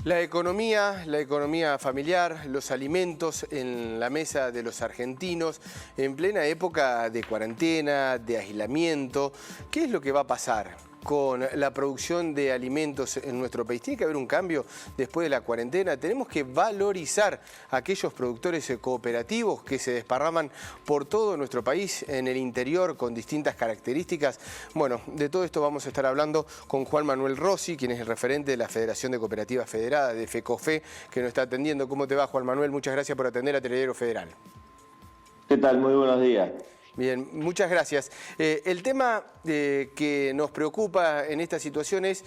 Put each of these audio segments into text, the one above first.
La economía familiar, los alimentos en la mesa de los argentinos, en plena época de cuarentena, de aislamiento. ¿Qué es lo que va a pasar con la producción de alimentos en nuestro país? ¿Tiene que haber un cambio después de la cuarentena? ¿Tenemos que valorizar a aquellos productores cooperativos que se desparraman por todo nuestro país, en el interior, con distintas características? Bueno, de todo esto vamos a estar hablando con Juan Manuel Rossi, quien es el referente de la Federación de Cooperativas Federadas, de FECOFE, que nos está atendiendo. ¿Cómo te va, Juan Manuel? Muchas gracias por atender a Telediario Federal. ¿Qué tal? Muy buenos días. Bien, muchas gracias. El tema que nos preocupa en esta situación es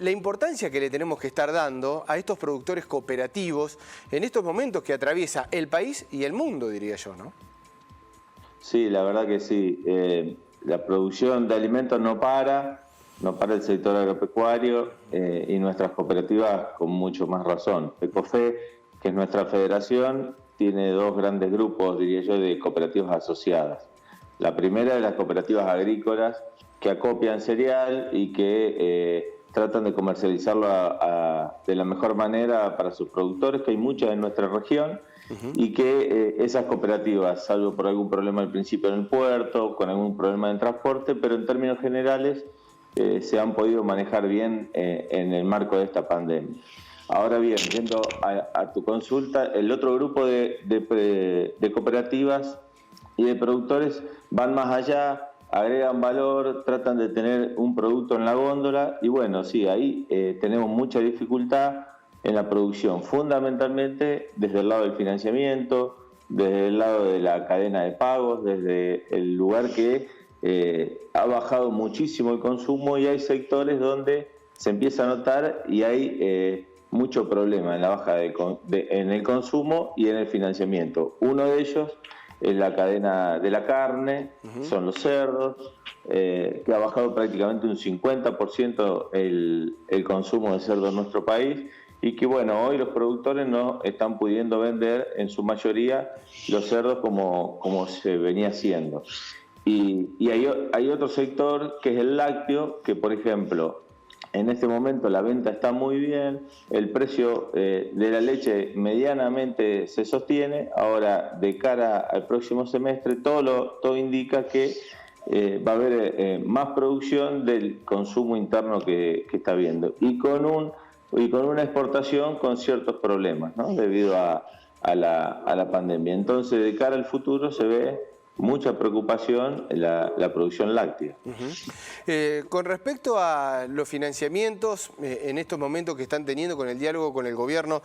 la importancia que le tenemos que estar dando a estos productores cooperativos en estos momentos que atraviesa el país y el mundo, diría yo, ¿no? Sí, la verdad que sí. La producción de alimentos no para el sector agropecuario y nuestras cooperativas con mucho más razón. FECOFE, que es nuestra federación, tiene dos grandes grupos, diría yo, de cooperativas asociadas. La primera es las cooperativas agrícolas que acopian cereal y que tratan de comercializarlo de la mejor manera para sus productores, que hay muchas en nuestra región, y que esas cooperativas, salvo por algún problema al principio en el puerto, con algún problema en transporte, pero en términos generales se han podido manejar bien en el marco de esta pandemia. Ahora bien, yendo a tu consulta, el otro grupo de cooperativas y de productores van más allá, agregan valor, tratan de tener un producto en la góndola y bueno, sí, ahí tenemos mucha dificultad en la producción, fundamentalmente desde el lado del financiamiento, desde el lado de la cadena de pagos, desde el lugar que ha bajado muchísimo el consumo y hay sectores donde se empieza a notar y hay mucho problema en la baja en el consumo y en el financiamiento. Uno de ellos es la cadena de la carne, son los cerdos, que ha bajado prácticamente un 50% el consumo de cerdo en nuestro país y que bueno, hoy los productores no están pudiendo vender en su mayoría los cerdos como se venía haciendo. Y hay otro sector que es el lácteo, que por ejemplo, en este momento la venta está muy bien, el precio de la leche medianamente se sostiene. Ahora, de cara al próximo semestre, todo indica que va a haber más producción del consumo interno que está habiendo y con una exportación con ciertos problemas, ¿no? Debido a la pandemia. Entonces, de cara al futuro se ve mucha preocupación en la producción láctea. Con respecto a los financiamientos, en estos momentos que están teniendo con el diálogo con el gobierno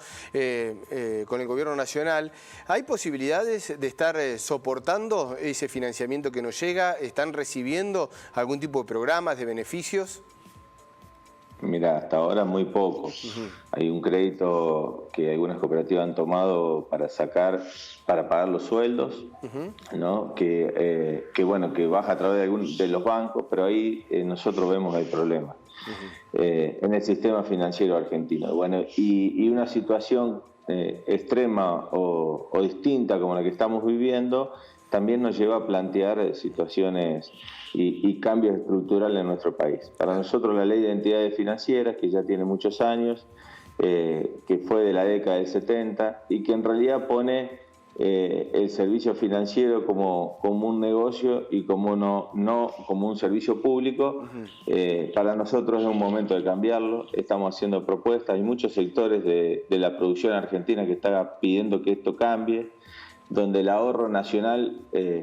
nacional, ¿hay posibilidades de estar soportando ese financiamiento que nos llega? ¿Están recibiendo algún tipo de programas, de beneficios? Mira, hasta ahora muy poco. Hay un crédito que algunas cooperativas han tomado para pagar los sueldos, ¿no? Que baja a través de los bancos, pero ahí nosotros vemos el problema en el sistema financiero argentino. Bueno, y una situación extrema o distinta como la que estamos viviendo también nos lleva a plantear situaciones y cambios estructurales en nuestro país. Para nosotros la ley de entidades financieras, que ya tiene muchos años, que fue de la década del 70 y que en realidad pone el servicio financiero como un negocio y no como un servicio público, para nosotros es un momento de cambiarlo. Estamos haciendo propuestas, hay muchos sectores de la producción argentina que están pidiendo que esto cambie, donde el ahorro nacional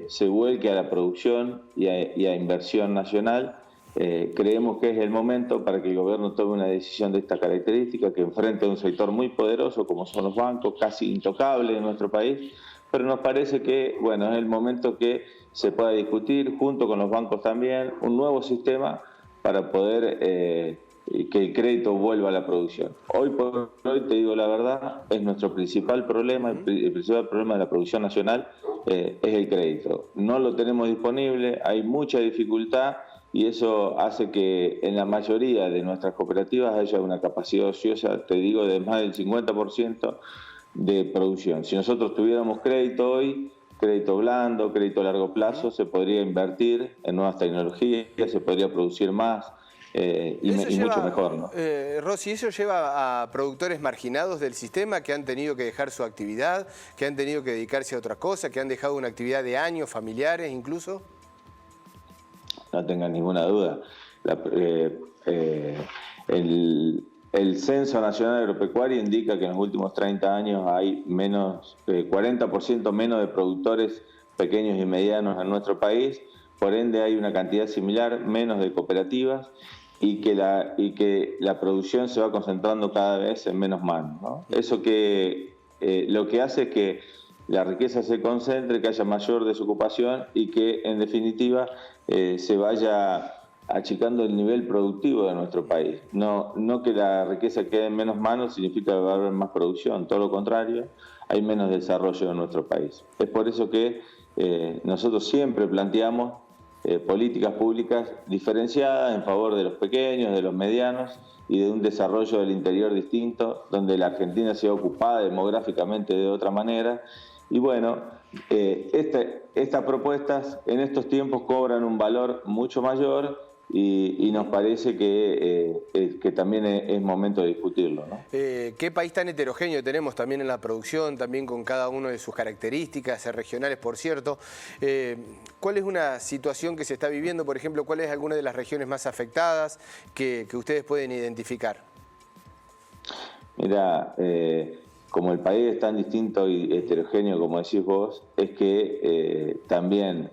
se vuelque a la producción y a inversión nacional. Creemos que es el momento para que el gobierno tome una decisión de esta característica, que enfrente a un sector muy poderoso como son los bancos, casi intocables en nuestro país, pero nos parece que bueno, es el momento que se pueda discutir junto con los bancos también un nuevo sistema para poder que el crédito vuelva a la producción. Hoy por hoy, te digo la verdad, es nuestro principal problema, el principal problema de la producción nacional es el crédito. No lo tenemos disponible, hay mucha dificultad y eso hace que en la mayoría de nuestras cooperativas haya una capacidad ociosa, te digo, de más del 50% de producción. Si nosotros tuviéramos crédito hoy, crédito blando, crédito a largo plazo, se podría invertir en nuevas tecnologías, se podría producir más, y mucho mejor, ¿no? Rossi, ¿eso lleva a productores marginados del sistema que han tenido que dejar su actividad, que han tenido que dedicarse a otra cosa, que han dejado una actividad de años, familiares incluso? No tengan ninguna duda. El Censo Nacional Agropecuario indica que en los últimos 30 años hay 40% menos de productores pequeños y medianos en nuestro país, por ende hay una cantidad similar, menos de cooperativas, y que la producción se va concentrando cada vez en menos manos, ¿no? Eso lo que hace es que la riqueza se concentre, que haya mayor desocupación y que en definitiva se vaya achicando el nivel productivo de nuestro país. No que la riqueza quede en menos manos significa que va a haber más producción, todo lo contrario, hay menos desarrollo en nuestro país. Es por eso que nosotros siempre planteamos políticas públicas diferenciadas en favor de los pequeños, de los medianos y de un desarrollo del interior distinto, donde la Argentina sea ocupada demográficamente de otra manera. Y bueno, estas propuestas en estos tiempos cobran un valor mucho mayor y nos parece que también es momento de discutirlo, ¿no? ¿Qué país tan heterogéneo tenemos también en la producción, también con cada uno de sus características regionales, por cierto? ¿Cuál es una situación que se está viviendo, por ejemplo, cuál es alguna de las regiones más afectadas que ustedes pueden identificar? Mira, como el país es tan distinto y heterogéneo como decís vos, es que también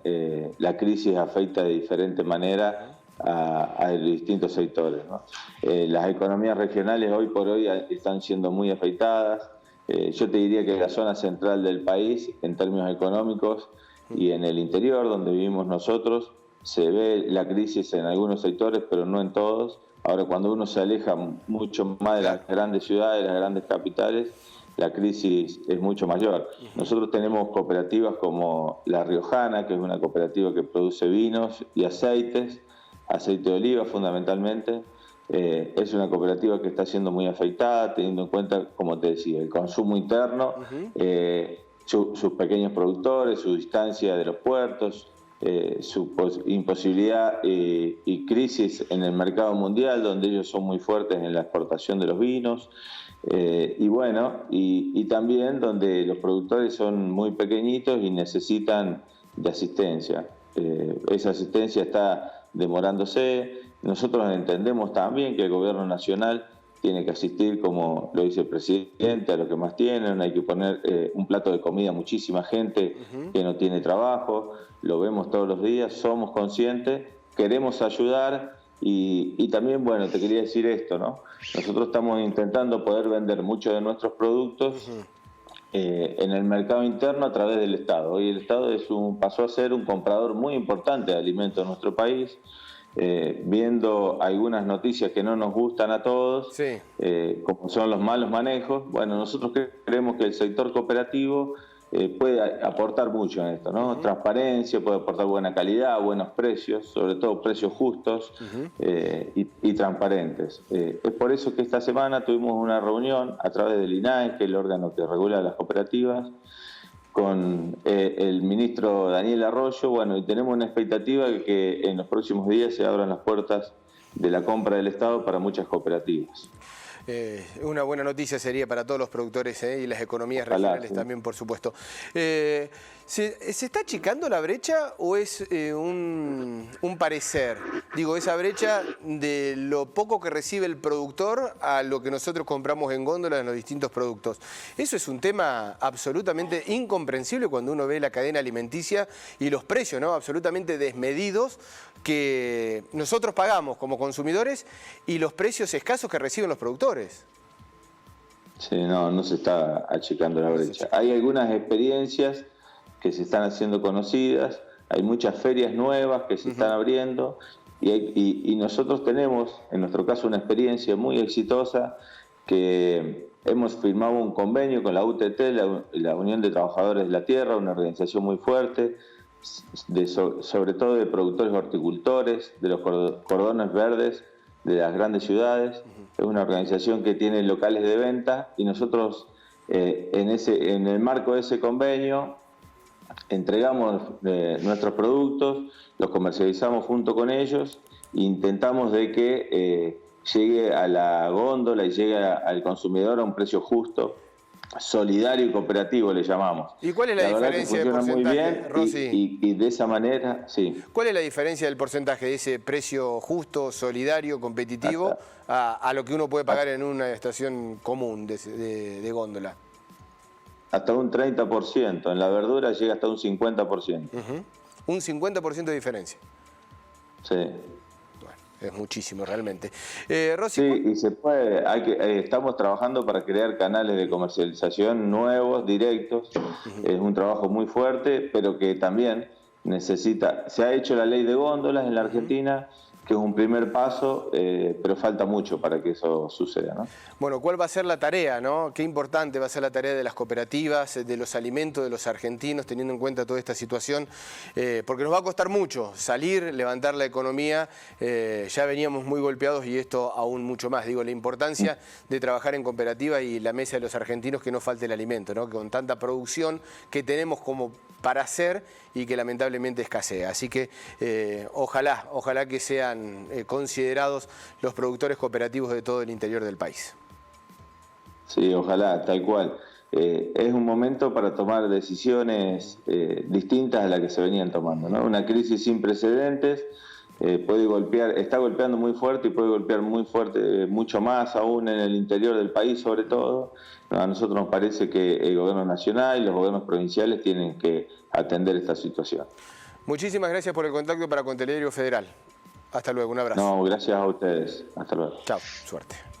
la crisis afecta de diferente manera a los distintos sectores, ¿no? Las economías regionales hoy por hoy están siendo muy afectadas. Yo te diría que la zona central del país, en términos económicos, y en el interior, donde vivimos nosotros, se ve la crisis en algunos sectores, pero no en todos. Ahora, cuando uno se aleja mucho más de las grandes ciudades, de las grandes capitales, la crisis es mucho mayor. Nosotros tenemos cooperativas como La Riojana, que es una cooperativa que produce vinos y aceites, aceite de oliva fundamentalmente. Es una cooperativa que está siendo muy afectada, teniendo en cuenta, como te decía, el consumo interno, sus pequeños productores, su distancia de los puertos, su imposibilidad y crisis en el mercado mundial, donde ellos son muy fuertes en la exportación de los vinos, y bueno, y también donde los productores son muy pequeñitos y necesitan de asistencia. Esa asistencia está demorándose. Nosotros entendemos también que el gobierno nacional tiene que asistir, como lo dice el presidente, a los que más tienen. Hay que poner un plato de comida a muchísima gente que no tiene trabajo. Lo vemos todos los días, somos conscientes, queremos ayudar y también, bueno, te quería decir esto, ¿no? Nosotros estamos intentando poder vender muchos de nuestros productos en el mercado interno a través del Estado. Hoy el Estado pasó a ser un comprador muy importante de alimentos en nuestro país, viendo algunas noticias que no nos gustan a todos, sí, como son los malos manejos. Bueno, nosotros creemos que el sector cooperativo puede aportar mucho en esto, ¿no? Transparencia, puede aportar buena calidad, buenos precios, sobre todo precios justos y transparentes. Es por eso que esta semana tuvimos una reunión a través del INAE, que es el órgano que regula las cooperativas, con el ministro Daniel Arroyo, bueno, y tenemos una expectativa de que en los próximos días se abran las puertas de la compra del Estado para muchas cooperativas. Una buena noticia sería para todos los productores y las economías regionales también, por supuesto. ¿Se está achicando la brecha o es un parecer? Digo, esa brecha de lo poco que recibe el productor a lo que nosotros compramos en góndola en los distintos productos. Eso es un tema absolutamente incomprensible cuando uno ve la cadena alimenticia y los precios, ¿no? Absolutamente desmedidos que nosotros pagamos como consumidores y los precios escasos que reciben los productores. Sí, no se está achicando la brecha. Hay algunas experiencias que se están haciendo conocidas, hay muchas ferias nuevas que se están abriendo y nosotros tenemos, en nuestro caso, una experiencia muy exitosa que hemos firmado un convenio con la UTT, la Unión de Trabajadores de la Tierra, una organización muy fuerte, sobre todo de productores horticultores, de los cordones verdes de las grandes ciudades. Es una organización que tiene locales de venta y nosotros en el marco de ese convenio entregamos nuestros productos, los comercializamos junto con ellos intentamos de que llegue a la góndola y llegue al consumidor a un precio justo, solidario y cooperativo, le llamamos. ¿Y cuál es la diferencia de porcentaje, muy bien, Rossi? y de esa manera, sí. ¿Cuál es la diferencia del porcentaje de ese precio justo, solidario, competitivo, a lo que uno puede pagar en una estación común de góndola? Hasta un 30%, en la verdura llega hasta un 50%. Un 50% de diferencia. Sí. Bueno, es muchísimo realmente. Rossi, sí, y se puede, estamos trabajando para crear canales de comercialización nuevos, directos. Es un trabajo muy fuerte, pero que también necesita, se ha hecho la ley de góndolas en la Argentina, que es un primer paso, pero falta mucho para que eso suceda, ¿no? Bueno, ¿cuál va a ser la tarea, no? Qué importante va a ser la tarea de las cooperativas, de los alimentos de los argentinos, teniendo en cuenta toda esta situación, porque nos va a costar mucho salir, levantar la economía, ya veníamos muy golpeados y esto aún mucho más. Digo, la importancia de trabajar en cooperativa y la mesa de los argentinos, que no falte el alimento, ¿no? Con tanta producción que tenemos como para hacer y que lamentablemente escasea. Así que ojalá que sean considerados los productores cooperativos de todo el interior del país. Sí, ojalá, tal cual. Es un momento para tomar decisiones distintas a las que se venían tomando, ¿no? Una crisis sin precedentes puede golpear, está golpeando muy fuerte y puede golpear muy fuerte, mucho más aún en el interior del país sobre todo. A nosotros nos parece que el gobierno nacional y los gobiernos provinciales tienen que atender esta situación. Muchísimas gracias por el contacto para con Telediario Federal. Hasta luego, un abrazo. No, gracias a ustedes. Hasta luego. Chao, suerte.